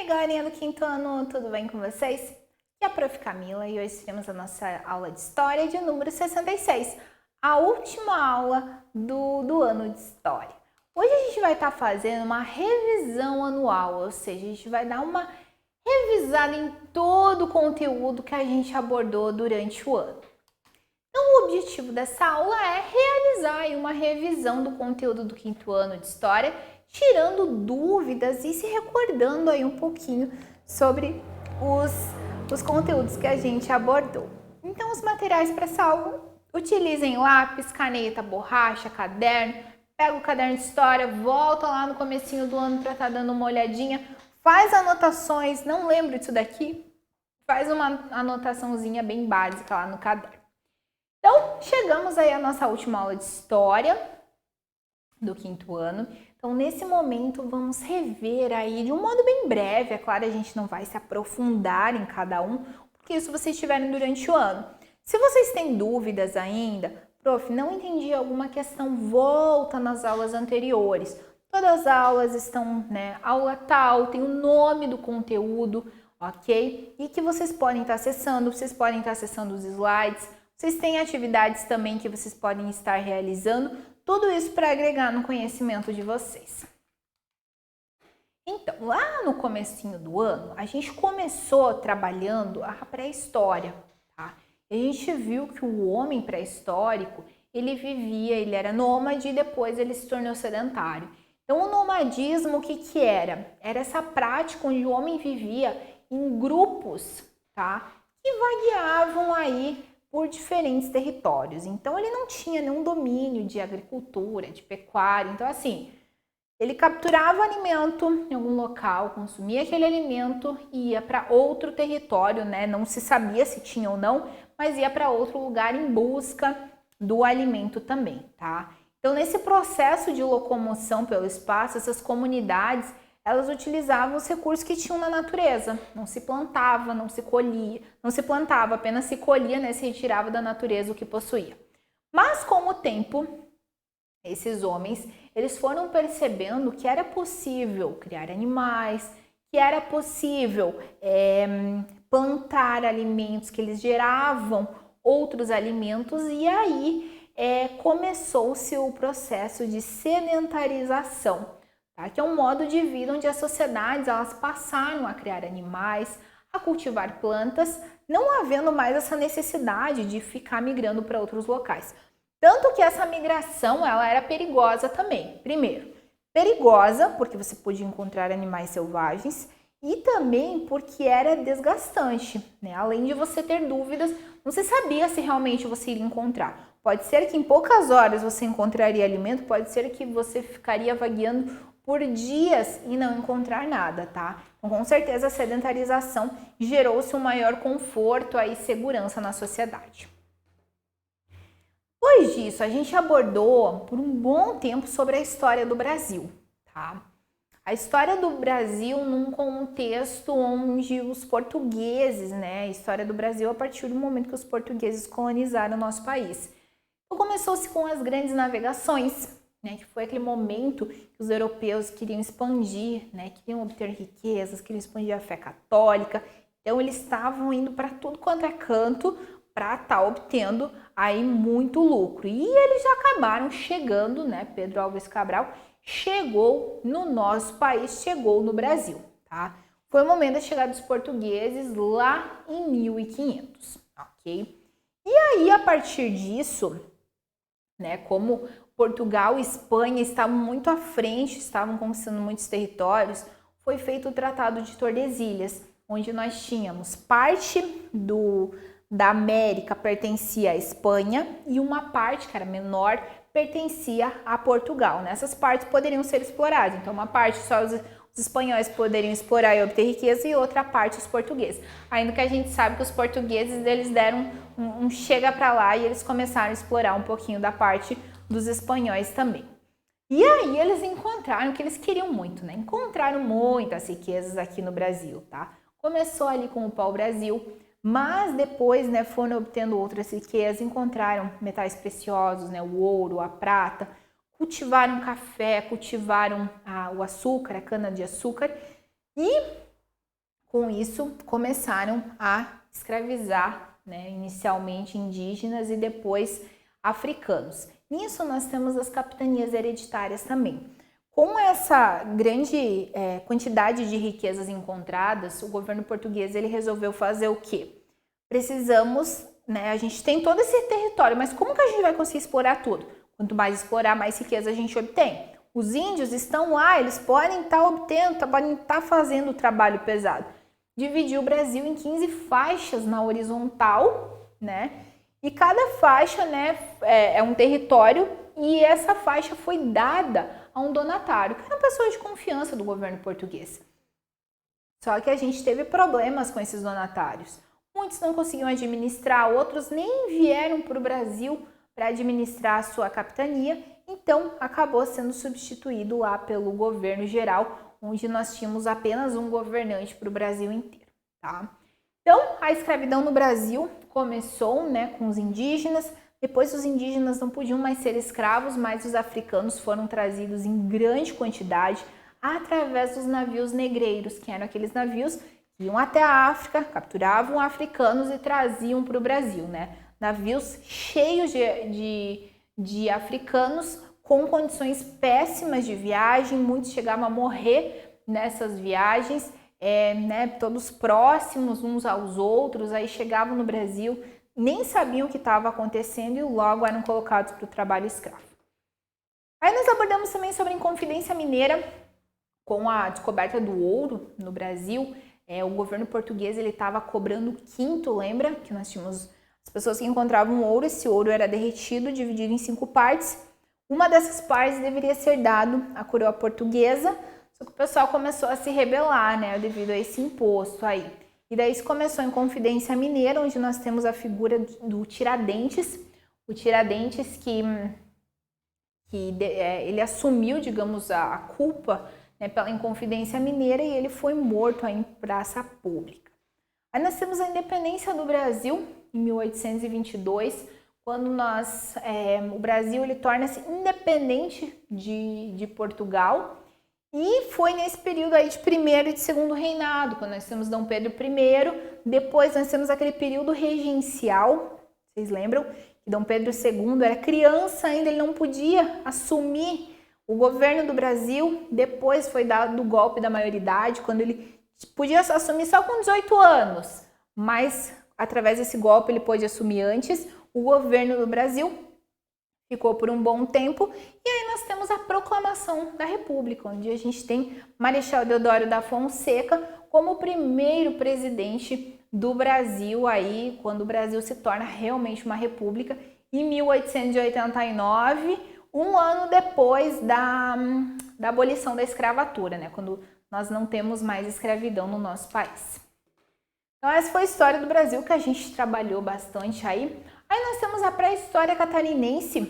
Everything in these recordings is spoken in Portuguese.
galerinha do quinto ano, tudo bem com vocês? Aqui é a Prof. Camila e hoje temos a nossa aula de História de número 66, a última aula do ano de História. Hoje a gente vai estar fazendo uma revisão anual, ou seja, a gente vai dar uma revisada em todo o conteúdo que a gente abordou durante o ano. Então, o objetivo dessa aula é realizar aí uma revisão do conteúdo do quinto ano de História, tirando dúvidas e se recordando aí um pouquinho sobre os conteúdos que a gente abordou. Então, os materiais para essa aula, utilizem lápis, caneta, borracha, caderno, pega o caderno de História, volta lá no comecinho do ano para estar dando uma olhadinha, faz anotações, não lembro disso daqui, faz uma anotaçãozinha bem básica lá no caderno. Então, chegamos aí à nossa última aula de História do quinto ano. Então, nesse momento, vamos rever aí de um modo bem breve. É claro, a gente não vai se aprofundar em cada um, porque isso vocês tiverem durante o ano. Se vocês têm dúvidas ainda, prof, não entendi alguma questão, volta nas aulas anteriores. Todas as aulas estão, aula tal, tem o nome do conteúdo, ok? E que vocês podem estar acessando, os slides, vocês têm atividades também que vocês podem estar realizando, tudo isso para agregar no conhecimento de vocês. Então, lá no comecinho do ano, a gente começou trabalhando a pré-história, tá? E a gente viu que o homem pré-histórico, ele era nômade e depois ele se tornou sedentário. Então, o nomadismo, o que era? Era essa prática onde o homem vivia em grupos, tá? Que vagueavam aí por diferentes territórios. Então, ele não tinha nenhum domínio de agricultura, de pecuária. Então, assim, ele capturava alimento em algum local, consumia aquele alimento e ia para outro território, né? Não se sabia se tinha ou não, mas ia para outro lugar em busca do alimento também, tá? Então, nesse processo de locomoção pelo espaço, essas comunidades, elas utilizavam os recursos que tinham na natureza. Não se plantava, não se colhia, não se plantava, apenas se colhia, né? Se retirava da natureza o que possuía. Mas com o tempo, esses homens, eles foram percebendo que era possível criar animais, que era possível plantar alimentos, que eles geravam outros alimentos e aí começou-se o processo de sedentarização. Tá? Que é um modo de vida onde as sociedades elas passaram a criar animais, a cultivar plantas, não havendo mais essa necessidade de ficar migrando para outros locais. Tanto que essa migração ela era perigosa também. Primeiro, perigosa porque você podia encontrar animais selvagens e também porque era desgastante, né? Além de você ter dúvidas, não se sabia se realmente você iria encontrar. Pode ser que em poucas horas você encontraria alimento, pode ser que você ficaria vagueando por dias e não encontrar nada, tá? Então, com certeza, a sedentarização gerou-se um maior conforto e segurança na sociedade. Depois disso, a gente abordou por um bom tempo sobre a história do Brasil, tá? A história do Brasil num contexto onde os portugueses, a história do Brasil a partir do momento que os portugueses colonizaram o nosso país. Então, começou-se com as grandes navegações, que foi aquele momento que os europeus queriam expandir, queriam obter riquezas, queriam expandir a fé católica. Então, eles estavam indo para tudo quanto é canto para estar obtendo aí muito lucro. E eles já acabaram chegando, Pedro Álvares Cabral chegou no nosso país, chegou no Brasil, tá? Foi o momento da chegada dos portugueses lá em 1500, ok? E aí, a partir disso, como Portugal e Espanha estavam muito à frente, estavam conquistando muitos territórios, foi feito o Tratado de Tordesilhas, onde nós tínhamos parte da América pertencia à Espanha e uma parte, que era menor, pertencia a Portugal. Essas partes poderiam ser exploradas, então uma parte só os espanhóis poderiam explorar e obter riqueza e outra parte os portugueses. Ainda que a gente sabe que os portugueses eles deram um chega para lá e eles começaram a explorar um pouquinho da parte dos espanhóis também. E aí eles encontraram o que eles queriam muito, Encontraram muitas riquezas aqui no Brasil, tá? Começou ali com o pau-brasil, mas depois, foram obtendo outras riquezas, encontraram metais preciosos, o ouro, a prata, cultivaram café, cultivaram o açúcar, a cana-de-açúcar e com isso, começaram a escravizar, né, inicialmente indígenas e depois africanos. Nisso nós temos as capitanias hereditárias também. Com essa grande quantidade de riquezas encontradas, o governo português ele resolveu fazer o quê? Precisamos, né, a gente tem todo esse território, mas como que a gente vai conseguir explorar tudo? Quanto mais explorar, mais riqueza a gente obtém. Os índios estão lá, eles podem estar obtendo, podem estar fazendo o trabalho pesado. Dividiu o Brasil em 15 faixas na horizontal, né? E cada faixa, né, é um território e essa faixa foi dada a um donatário, que era uma pessoa de confiança do governo português. Só que a gente teve problemas com esses donatários. Muitos não conseguiam administrar, outros nem vieram para o Brasil para administrar a sua capitania, então acabou sendo substituído lá pelo governo geral, onde nós tínhamos apenas um governante para o Brasil inteiro, tá? Então, a escravidão no Brasil começou, né, com os indígenas. Depois os indígenas não podiam mais ser escravos, mas os africanos foram trazidos em grande quantidade através dos navios negreiros, que eram aqueles navios que iam até a África, capturavam africanos e traziam para o Brasil, né? Navios cheios de africanos com condições péssimas de viagem, muitos chegavam a morrer nessas viagens, né, todos próximos uns aos outros, aí chegavam no Brasil, nem sabiam o que estava acontecendo e logo eram colocados para o trabalho escravo. Aí nós abordamos também sobre a Inconfidência Mineira, com a descoberta do ouro no Brasil. O governo português ele estava cobrando quinto, lembra? Que nós tínhamos as pessoas que encontravam ouro, esse ouro era derretido, dividido em 5 partes. Uma dessas partes deveria ser dado à coroa portuguesa, só que o pessoal começou a se rebelar, né, devido a esse imposto aí. E daí isso começou em Confidência Mineira, onde nós temos a figura do Tiradentes. O Tiradentes que ele assumiu, digamos, a culpa, né, pela Inconfidência Mineira e ele foi morto aí em praça pública. Aí nós temos a independência do Brasil em 1822, quando o Brasil ele torna-se independente de Portugal. E foi nesse período aí de primeiro e de segundo reinado, quando nós temos Dom Pedro I, depois nós temos aquele período regencial, vocês lembram? Que Dom Pedro II era criança ainda, ele não podia assumir o governo do Brasil, depois foi dado o golpe da maioridade, quando ele podia assumir só com 18 anos, mas através desse golpe ele pôde assumir antes o governo do Brasil. Ficou por um bom tempo, e aí nós temos a proclamação da República, onde a gente tem Marechal Deodoro da Fonseca como o primeiro presidente do Brasil, aí, quando o Brasil se torna realmente uma república, em 1889, um ano depois da abolição da escravatura, né, quando nós não temos mais escravidão no nosso país. Então essa foi a história do Brasil que a gente trabalhou bastante aí. Aí nós temos a pré-história catarinense,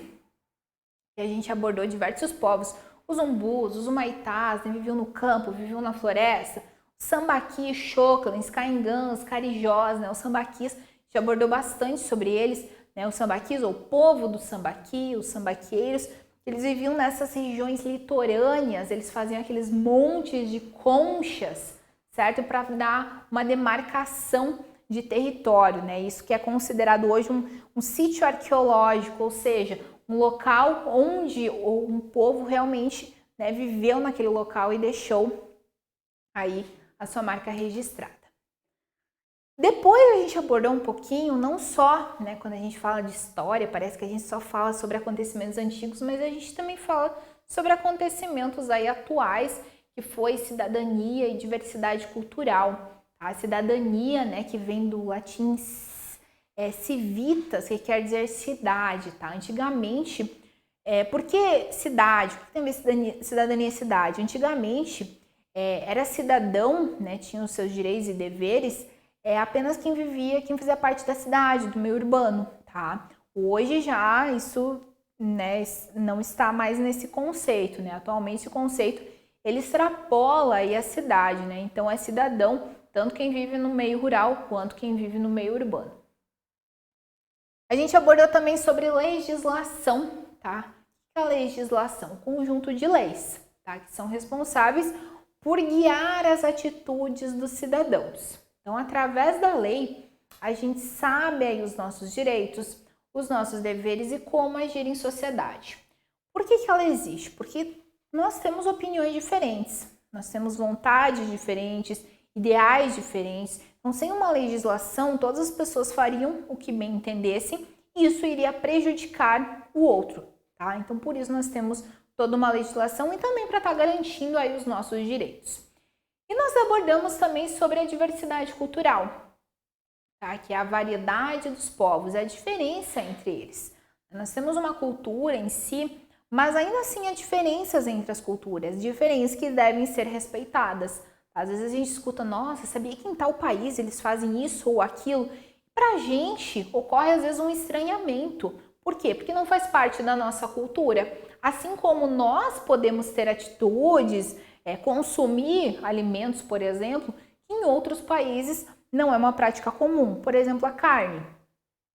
que a gente abordou diversos povos, os umbus, os humaitás, né, viviam no campo, viviam na floresta, os sambaquis, xoclins, caingãs, carijós, né, os sambaquis, a gente abordou bastante sobre eles, né, os sambaquis, ou o povo do sambaqui, os sambaqueiros, eles viviam nessas regiões litorâneas, eles faziam aqueles montes de conchas, certo? Para dar uma demarcação de território, né? Isso que é considerado hoje um sítio arqueológico, ou seja, um local onde um povo realmente, né, viveu naquele local e deixou aí a sua marca registrada. Depois a gente abordou um pouquinho, não só, né, quando a gente fala de história, parece que a gente só fala sobre acontecimentos antigos, mas a gente também fala sobre acontecimentos aí atuais, que foi cidadania e diversidade cultural. A cidadania, né, que vem do latim civitas, que quer dizer cidade, tá? Antigamente, por que cidade? Por que tem a ver cidadania e cidade? Antigamente, era cidadão, né, tinha os seus direitos e deveres, apenas quem vivia, quem fazia parte da cidade, do meio urbano, tá? Hoje já isso, né, não está mais nesse conceito, né? Atualmente esse conceito, ele extrapola aí a cidade, né? Então é cidadão, tanto quem vive no meio rural quanto quem vive no meio urbano. A gente abordou também sobre legislação, tá? A legislação, conjunto de leis, tá? Que são responsáveis por guiar as atitudes dos cidadãos. Então, através da lei, a gente sabe aí os nossos direitos, os nossos deveres e como agir em sociedade. Por que ela existe? Porque nós temos opiniões diferentes, nós temos vontades diferentes, ideais diferentes. Então, sem uma legislação, todas as pessoas fariam o que bem entendessem e isso iria prejudicar o outro, tá? Então, por isso nós temos toda uma legislação e também para estar garantindo aí os nossos direitos. E nós abordamos também sobre a diversidade cultural, tá? Que é a variedade dos povos, a diferença entre eles. Nós temos uma cultura em si, mas ainda assim há diferenças entre as culturas, diferenças que devem ser respeitadas. Às vezes a gente escuta, nossa, sabia que em tal país eles fazem isso ou aquilo? Pra gente ocorre às vezes um estranhamento. Por quê? Porque não faz parte da nossa cultura. Assim como nós podemos ter atitudes, consumir alimentos, por exemplo, que em outros países não é uma prática comum. Por exemplo, a carne.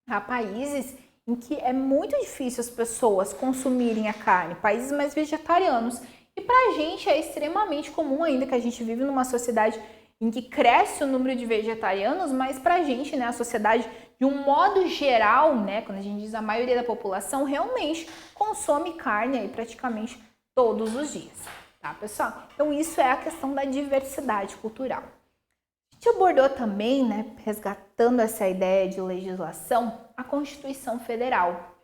Há países em que é muito difícil as pessoas consumirem a carne, países mais vegetarianos. E para a gente é extremamente comum, ainda que a gente vive numa sociedade em que cresce o número de vegetarianos, mas para a gente, né, a sociedade, de um modo geral, né, quando a gente diz a maioria da população, realmente consome carne aí praticamente todos os dias, tá, pessoal? Então isso é a questão da diversidade cultural. A gente abordou também, né, resgatando essa ideia de legislação, a Constituição Federal.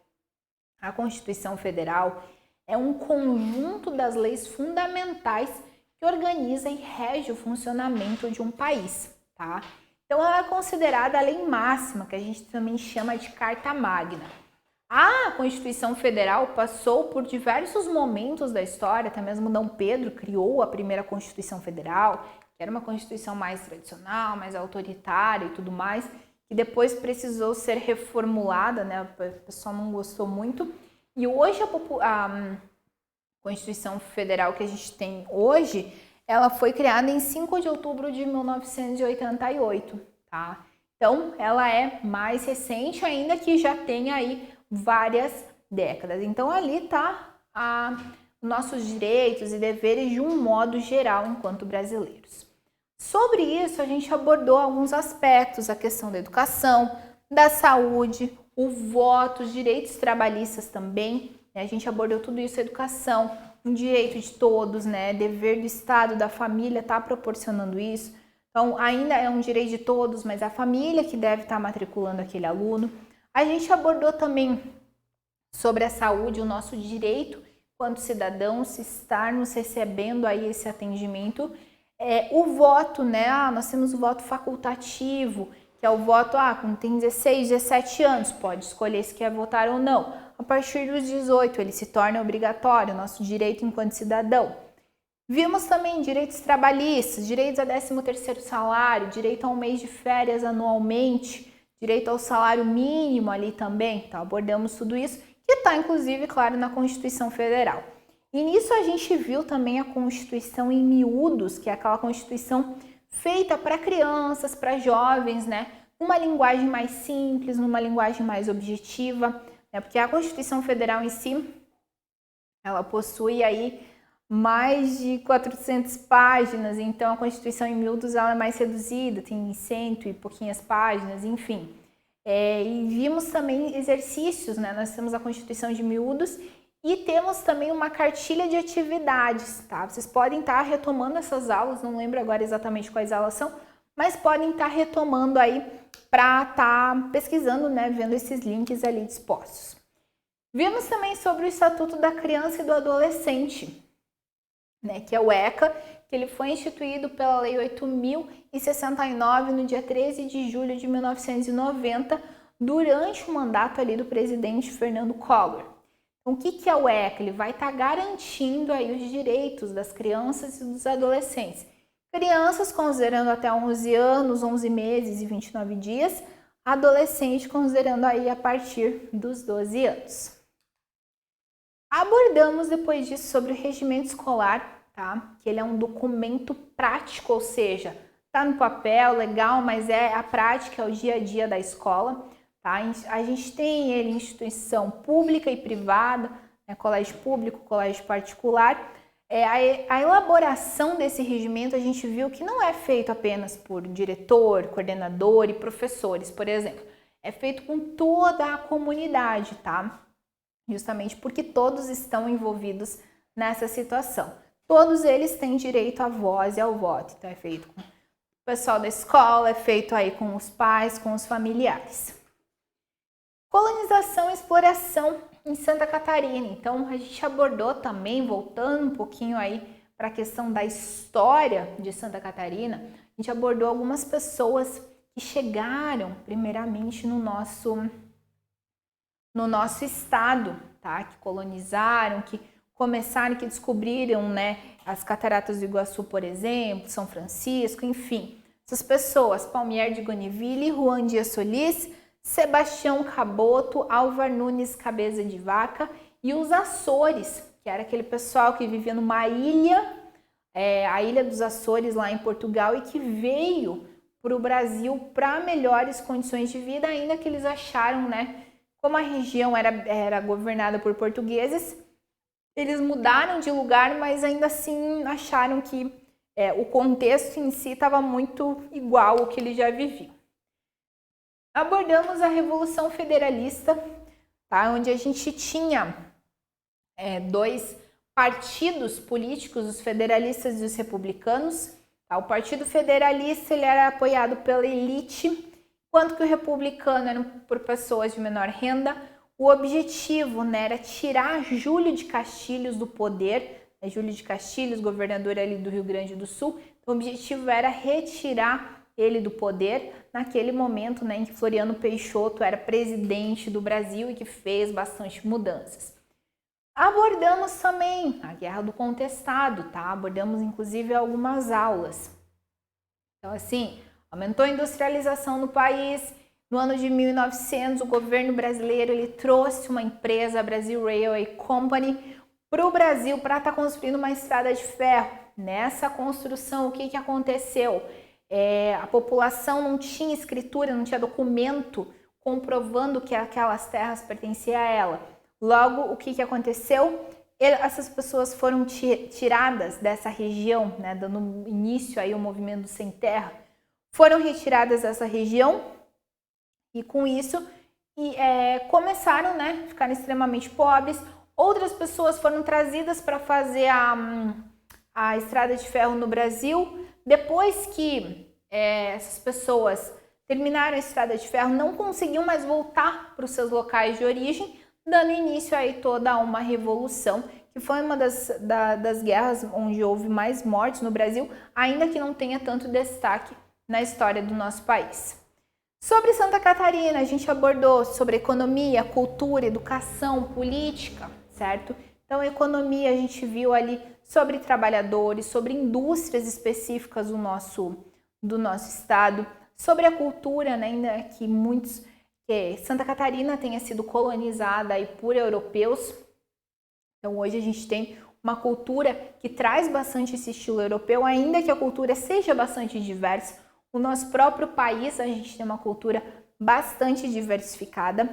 A Constituição Federal é um conjunto das leis fundamentais que organiza e rege o funcionamento de um país, tá? Então ela é considerada a lei máxima, que a gente também chama de Carta Magna. A Constituição Federal passou por diversos momentos da história, até mesmo Dom Pedro criou a primeira Constituição Federal, que era uma Constituição mais tradicional, mais autoritária e tudo mais, que depois precisou ser reformulada, né? O pessoal não gostou muito. E hoje a Constituição Federal que a gente tem hoje, ela foi criada em 5 de outubro de 1988, tá? Então, ela é mais recente, ainda que já tenha aí várias décadas. Então, ali tá nossos direitos e deveres de um modo geral enquanto brasileiros. Sobre isso, a gente abordou alguns aspectos, a questão da educação, da saúde, o voto, os direitos trabalhistas também, né? A gente abordou tudo isso, a educação, um direito de todos, né? Dever do Estado, da família tá proporcionando isso. Então, ainda é um direito de todos, mas a família que deve estar matriculando aquele aluno. A gente abordou também sobre a saúde, o nosso direito, enquanto cidadãos, estarmos recebendo aí esse atendimento. O voto, né? Nós temos o voto facultativo, que é o voto, quando tem 16, 17 anos, pode escolher se quer votar ou não. A partir dos 18, ele se torna obrigatório, nosso direito enquanto cidadão. Vimos também direitos trabalhistas, direitos a 13º salário, direito a um mês de férias anualmente, direito ao salário mínimo ali também. Então, abordamos tudo isso, que está, inclusive, claro, na Constituição Federal. E nisso a gente viu também a Constituição em miúdos, que é aquela Constituição feita para crianças, para jovens, né? Uma linguagem mais simples, numa linguagem mais objetiva, né? Porque a Constituição Federal em si, ela possui aí mais de 400 páginas, então a Constituição em miúdos ela é mais reduzida, tem 100 e pouquinhas páginas, enfim. E vimos também exercícios, né? Nós temos a Constituição de miúdos e temos também uma cartilha de atividades, tá? Vocês podem estar retomando essas aulas, não lembro agora exatamente quais aulas são, mas podem estar retomando aí para estar pesquisando, né? Vendo esses links ali dispostos. Vimos também sobre o Estatuto da Criança e do Adolescente, né? Que é o ECA, que ele foi instituído pela Lei 8.069 no dia 13 de julho de 1990, durante o mandato ali do presidente Fernando Collor. Então, o que é o ECA? Ele vai estar garantindo aí os direitos das crianças e dos adolescentes. Crianças considerando até 11 anos, 11 meses e 29 dias. Adolescente considerando aí a partir dos 12 anos. Abordamos depois disso sobre o regimento escolar, tá? Que ele é um documento prático, ou seja, tá no papel, legal, mas é a prática, é o dia a dia da escola. Tá? A gente tem ele em instituição pública e privada, né? Colégio público, colégio particular. A elaboração desse regimento a gente viu que não é feito apenas por diretor, coordenador e professores, por exemplo. É feito com toda a comunidade, tá? Justamente porque todos estão envolvidos nessa situação. Todos eles têm direito à voz e ao voto. Então é feito com o pessoal da escola, é feito aí com os pais, com os familiares. Colonização e exploração em Santa Catarina. Então a gente abordou também, voltando um pouquinho aí para a questão da história de Santa Catarina, a gente abordou algumas pessoas que chegaram primeiramente no nosso estado, tá? Que colonizaram, que começaram, que descobriram, né, as Cataratas do Iguaçu, por exemplo, São Francisco, enfim. Essas pessoas, Palmier de Goniville, Juan Dias Solís, Sebastião Caboto, Álvar Nunes Cabeça de Vaca e os Açores, que era aquele pessoal que vivia numa ilha, a Ilha dos Açores lá em Portugal, e que veio para o Brasil para melhores condições de vida, ainda que eles acharam, né, como a região era governada por portugueses, eles mudaram de lugar, mas ainda assim acharam que o contexto em si estava muito igual ao que eles já viviam. Abordamos a Revolução Federalista, tá? Onde a gente tinha dois partidos políticos, os federalistas e os republicanos. Tá? O Partido Federalista ele era apoiado pela elite, enquanto que o republicano era por pessoas de menor renda. O objetivo, né, era tirar Júlio de Castilhos do poder, né? Júlio de Castilhos, governador ali do Rio Grande do Sul. Então, o objetivo era retirar ele do poder naquele momento, né, em que Floriano Peixoto era presidente do Brasil e que fez bastante mudanças. Abordamos também a Guerra do Contestado, tá? Abordamos inclusive algumas aulas. Então, assim, aumentou a industrialização no país. No ano de 1900, o governo brasileiro ele trouxe uma empresa, a Brazil Railway Company, para o Brasil para estar construindo uma estrada de ferro. Nessa construção, o que aconteceu? A população não tinha escritura, não tinha documento comprovando que aquelas terras pertenciam a ela. Logo, o que aconteceu? Essas pessoas foram tiradas dessa região, né, dando início aí ao movimento Sem Terra, foram retiradas dessa região e com isso começaram, né, a ficar extremamente pobres. Outras pessoas foram trazidas para fazer a estrada de ferro no Brasil. Depois que essas pessoas terminaram a estrada de ferro, não conseguiam mais voltar para os seus locais de origem, dando início aí toda uma revolução, que foi uma das guerras onde houve mais mortes no Brasil, ainda que não tenha tanto destaque na história do nosso país. Sobre Santa Catarina, a gente abordou sobre economia, cultura, educação, política, certo? Então, economia, a gente viu ali sobre trabalhadores, sobre indústrias específicas do nosso estado, sobre a cultura, né, ainda que Santa Catarina tenha sido colonizada aí por europeus. Então, hoje a gente tem uma cultura que traz bastante esse estilo europeu, ainda que a cultura seja bastante diversa. O nosso próprio país, a gente tem uma cultura bastante diversificada.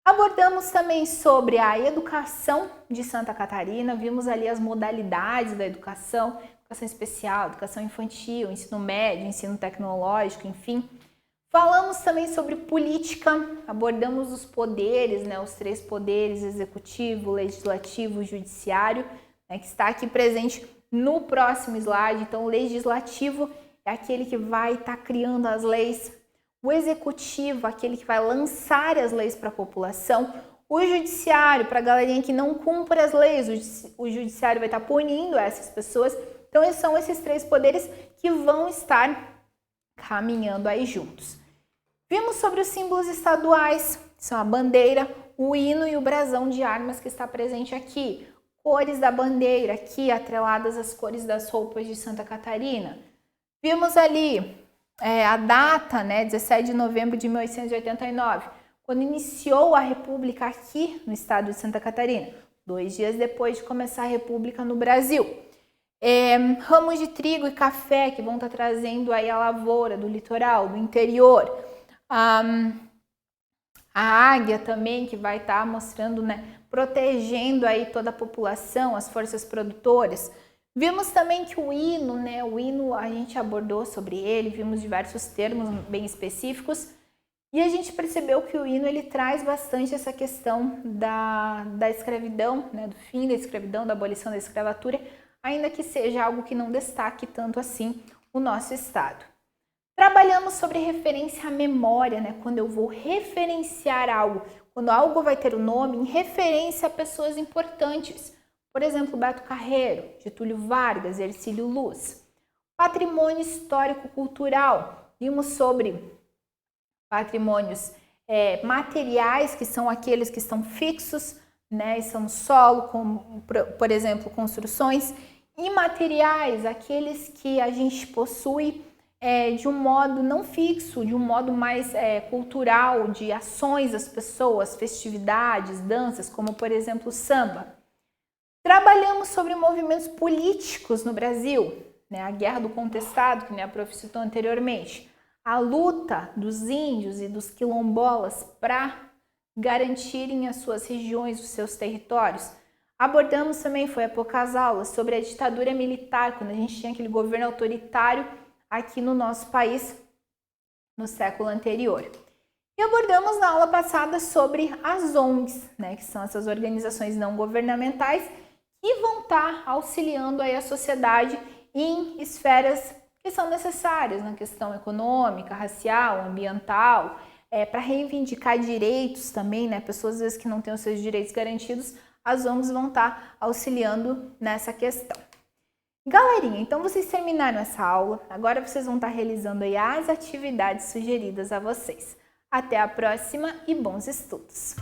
Abordamos também sobre a educação de Santa Catarina, vimos ali as modalidades da educação, educação especial, educação infantil, ensino médio, ensino tecnológico, enfim. Falamos também sobre política, abordamos os poderes, né, os 3 poderes, executivo, legislativo, judiciário, né, que está aqui presente no próximo slide. Então, o legislativo é aquele que vai estar criando as leis, o executivo, aquele que vai lançar as leis para a população, o judiciário, para a galerinha que não cumpre as leis, o judiciário vai estar punindo essas pessoas. Então, são esses 3 poderes que vão estar caminhando aí juntos. Vimos sobre os símbolos estaduais, que são a bandeira, o hino e o brasão de armas que está presente aqui. Cores da bandeira, aqui atreladas às cores das roupas de Santa Catarina. Vimos ali a data, né, 17 de novembro de 1889, quando iniciou a República aqui no estado de Santa Catarina, 2 dias depois de começar a República no Brasil. Ramos de trigo e café que vão estar trazendo aí a lavoura do litoral, do interior. A águia também, que vai estar mostrando, né, protegendo aí toda a população, as forças produtoras. Vimos também que o hino, né, o hino a gente abordou sobre ele, vimos diversos termos bem específicos e a gente percebeu que o hino ele traz bastante essa questão da escravidão, né, do fim da escravidão, da abolição da escravatura, ainda que seja algo que não destaque tanto assim o nosso estado. Trabalhamos sobre referência à memória, né, quando eu vou referenciar algo, quando algo vai ter o nome em referência a pessoas importantes. Por exemplo, Beto Carreiro, Getúlio Vargas, Hercílio Luz. Patrimônio histórico-cultural. Vimos sobre patrimônios materiais, que são aqueles que estão fixos, né, estão no solo, como, por exemplo, construções. Imateriais, aqueles que a gente possui de um modo não fixo, de um modo mais cultural, de ações das pessoas, festividades, danças, como por exemplo o samba. Trabalhamos sobre movimentos políticos no Brasil, né? A Guerra do Contestado, que a prof citou anteriormente, a luta dos índios e dos quilombolas para garantirem as suas regiões, os seus territórios. Abordamos também, foi há poucas aulas, sobre a ditadura militar, quando a gente tinha aquele governo autoritário aqui no nosso país no século anterior. E abordamos na aula passada sobre as ONGs, né, que são essas organizações não governamentais que vão estar auxiliando aí a sociedade em esferas que são necessárias, na questão econômica, racial, ambiental, para reivindicar direitos também, né, pessoas às vezes que não têm os seus direitos garantidos, as ONGs vão estar auxiliando nessa questão. Galerinha, então vocês terminaram essa aula, agora vocês vão estar realizando aí as atividades sugeridas a vocês. Até a próxima e bons estudos!